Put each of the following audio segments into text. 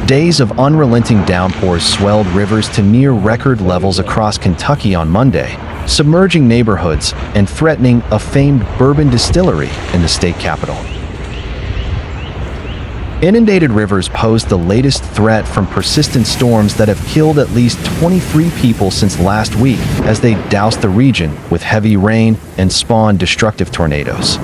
Days of unrelenting downpours swelled rivers to near record levels across Kentucky on Monday, submerging neighborhoods and threatening a famed bourbon distillery in the state capital. Inundated rivers posed the latest threat from persistent storms that have killed at least 23 people since last week as they doused the region with heavy rain and spawned destructive tornadoes.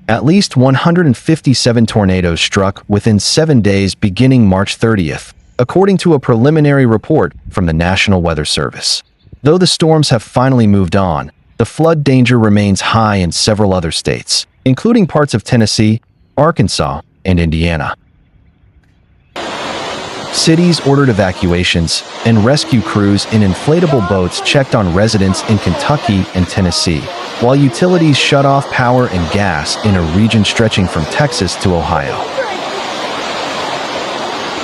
At least 157 tornadoes struck within 7 days beginning March 30th, according to a preliminary report from the National Weather Service. Though the storms have finally moved on, the flood danger remains high in several other states, including parts of Tennessee, Arkansas, and Indiana. Cities ordered evacuations, and rescue crews in inflatable boats checked on residents in Kentucky and Tennessee, while utilities shut off power and gas in a region stretching from Texas to Ohio.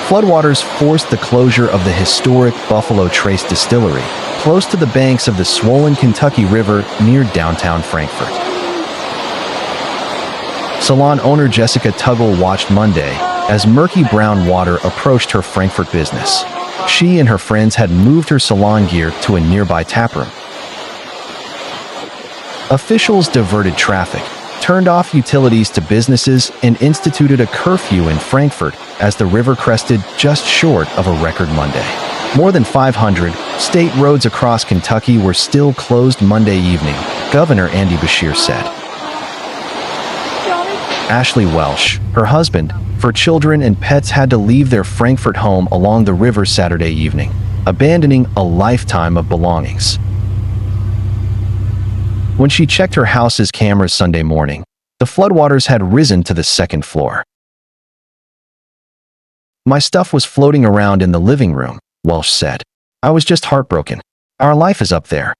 Floodwaters forced the closure of the historic Buffalo Trace Distillery, close to the banks of the swollen Kentucky River near downtown Frankfort. Salon owner Jessica Tuggle watched Monday as murky brown water approached her Frankfort business. She and her friends had moved her salon gear to a nearby taproom. Officials diverted traffic, turned off utilities to businesses, and instituted a curfew in Frankfort as the river crested just short of a record Monday. More than 500 state roads across Kentucky were still closed Monday evening, Governor Andy Beshear said. Ashley Welsh, her husband, for children and pets had to leave their Frankfort home along the river Saturday evening, abandoning a lifetime of belongings. When she checked her house's cameras Sunday morning, the floodwaters had risen to the second floor. "My stuff was floating around in the living room," Welsh said. "I was just heartbroken. Our life is up there."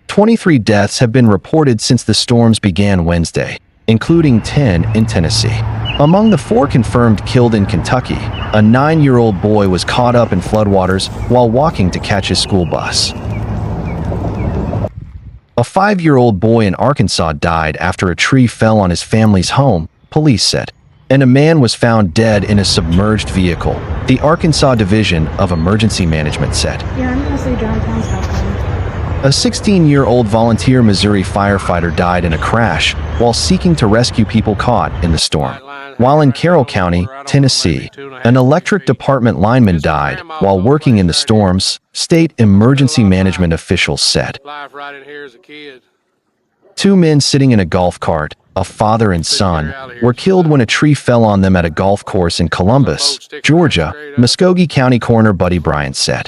23 deaths have been reported since the storms began Wednesday, including 10 in Tennessee. Among the 4 confirmed killed in Kentucky, a 9-year-old boy was caught up in floodwaters while walking to catch his school bus. A 5-year-old boy in Arkansas died after a tree fell on his family's home, police said, and a man was found dead in a submerged vehicle, the Arkansas Division of Emergency Management said. Yeah, I'm gonna say downtown's helping. A 16-year-old volunteer Missouri firefighter died in a crash while seeking to rescue people caught in the storm. While in Carroll County, Tennessee, an electric department lineman died while working in the storms, state emergency management officials said. 2 men sitting in a golf cart, a father and son, were killed when a tree fell on them at a golf course in Columbus, Georgia, Muskogee County Coroner Buddy Bryant said.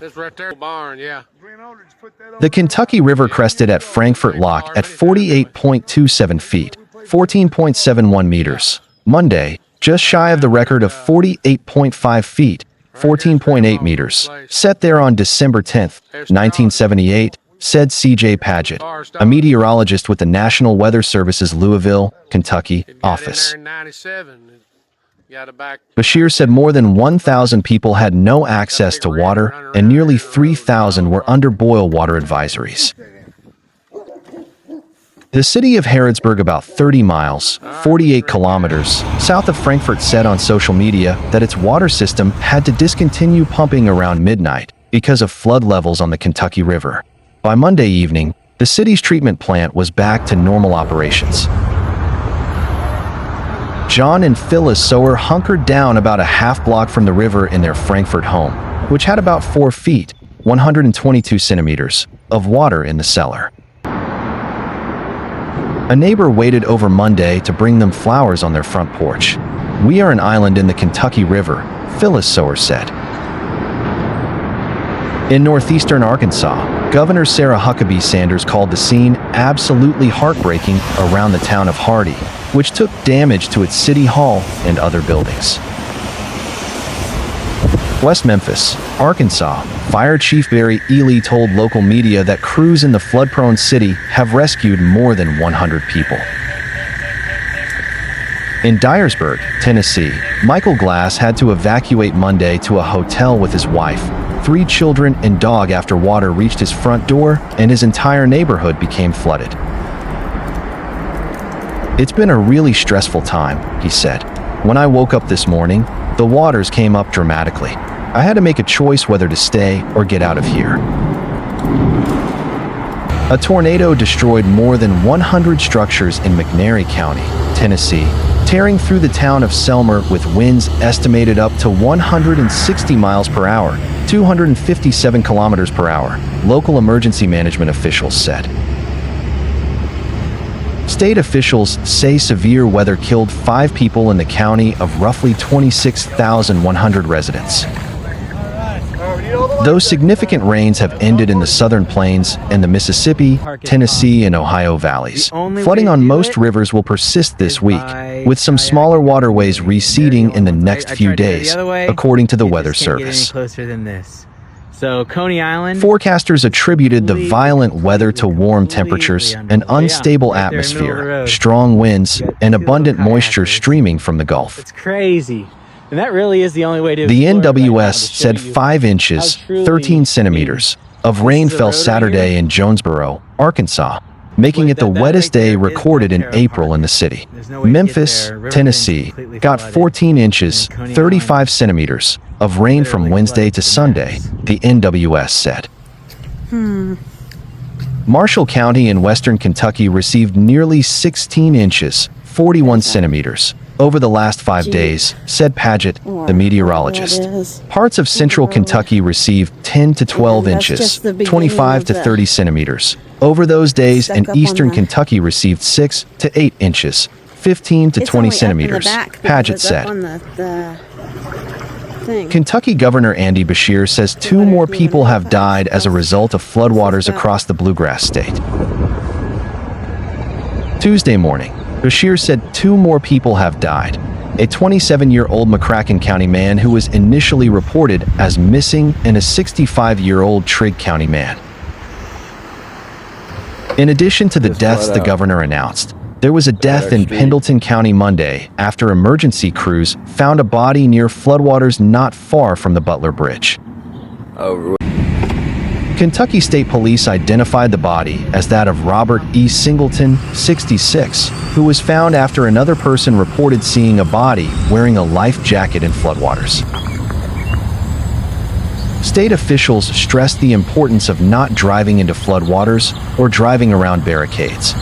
The Kentucky River crested at Frankfort Lock at 48.27 feet, 14.71 meters, Monday, just shy of the record of 48.5 feet, 14.8 meters, set there on December 10, 1978, said C.J. Padgett, a meteorologist with the National Weather Service's Louisville, Kentucky, office. Beshear said more than 1,000 people had no access to water and nearly 3,000 were under boil water advisories. The city of Harrodsburg, about 30 miles, 48 kilometers, south of Frankfort, said on social media that its water system had to discontinue pumping around midnight because of flood levels on the Kentucky River. By Monday evening, the city's treatment plant was back to normal operations. John and Phyllis Sower hunkered down about a half block from the river in their Frankfort home, which had about 4 feet, 122 centimeters, of water in the cellar. A neighbor waited over Monday to bring them flowers on their front porch. "We are an island in the Kentucky River," Phyllis Sower said. In northeastern Arkansas, Governor Sarah Huckabee Sanders called the scene absolutely heartbreaking around the town of Hardy, which took damage to its city hall and other buildings. West Memphis, Arkansas, Fire Chief Barry Ely told local media that crews in the flood-prone city have rescued more than 100 people. In Dyersburg, Tennessee, Michael Glass had to evacuate Monday to a hotel with his wife, 3 children and dog after water reached his front door and his entire neighborhood became flooded. "It's been a really stressful time," he said. When I woke up this morning, the waters came up dramatically. I had to make a choice whether to stay or get out of here. A tornado destroyed more than 100 structures in McNairy County, Tennessee, tearing through the town of Selmer with winds estimated up to 160 miles per hour, 257 kilometers per hour, local emergency management officials said. State officials say severe weather killed 5 people in the county of roughly 26,100 residents. Those significant rains have ended in the southern plains and the Mississippi, Tennessee, and Ohio valleys. Flooding on most rivers will persist this week, with some smaller waterways receding in the next few days, according to the Weather Service. So Coney Island. Forecasters attributed the violent weather to warm temperatures, an unstable atmosphere, strong winds, and abundant moisture streaming from the Gulf. It's crazy. And that really is the only way to. The NWS said 5 inches, 13 centimeters, of rain fell Saturday in Jonesboro, Arkansas, making it the wettest day recorded in April in the city. Memphis, Tennessee, got 14 inches, 35 centimeters, of rain from Wednesday to Sunday, the NWS said. Marshall County in western Kentucky received nearly 16 inches, 41 centimeters, over the last 5 days, said Padgett, the meteorologist. Parts of central Kentucky received 10 to 12 inches, 25 to 30 centimeters, over those days, and eastern Kentucky received 6 to 8 inches, 15 to 20 centimeters, Padgett said. Kentucky Governor Andy Beshear says 2 more people have died as a result of floodwaters across the Bluegrass State. Tuesday morning, Beshear said 2 more people have died. A 27-year-old McAlpine County man who was initially reported as missing and a 65-year-old Trigg County man. In addition to the deaths the governor announced, there was a death in Pendleton County Monday after emergency crews found a body near floodwaters not far from the Butler Bridge. Kentucky State Police identified the body as that of Robert E. Singleton, 66, who was found after another person reported seeing a body wearing a life jacket in floodwaters. State officials stressed the importance of not driving into floodwaters or driving around barricades.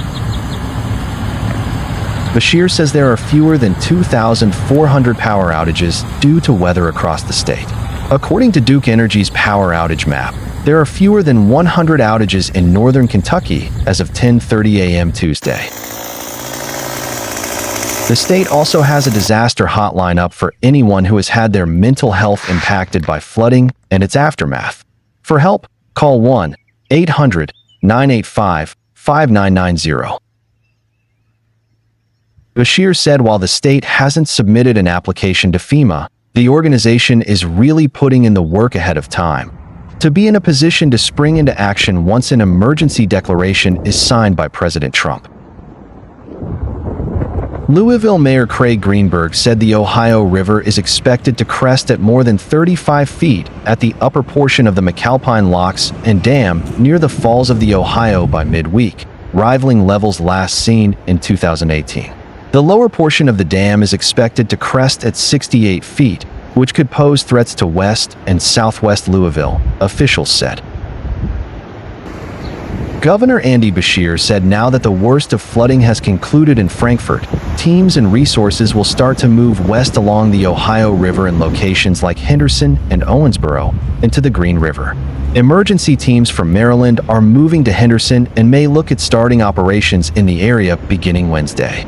Beshear says there are fewer than 2,400 power outages due to weather across the state. According to Duke Energy's power outage map, there are fewer than 100 outages in northern Kentucky as of 10:30 a.m. Tuesday. The state also has a disaster hotline up for anyone who has had their mental health impacted by flooding and its aftermath. For help, call 1-800-985-5990. Beshear said while the state hasn't submitted an application to FEMA, the organization is really putting in the work ahead of time to be in a position to spring into action once an emergency declaration is signed by President Trump. Louisville Mayor Craig Greenberg said the Ohio River is expected to crest at more than 35 feet at the upper portion of the McAlpine Locks and Dam near the Falls of the Ohio by midweek, rivaling levels last seen in 2018. The lower portion of the dam is expected to crest at 68 feet, which could pose threats to west and southwest Louisville, officials said. Governor Andy Beshear said now that the worst of flooding has concluded in Frankfort, teams and resources will start to move west along the Ohio River in locations like Henderson and Owensboro and to the Green River. Emergency teams from Maryland are moving to Henderson and may look at starting operations in the area beginning Wednesday.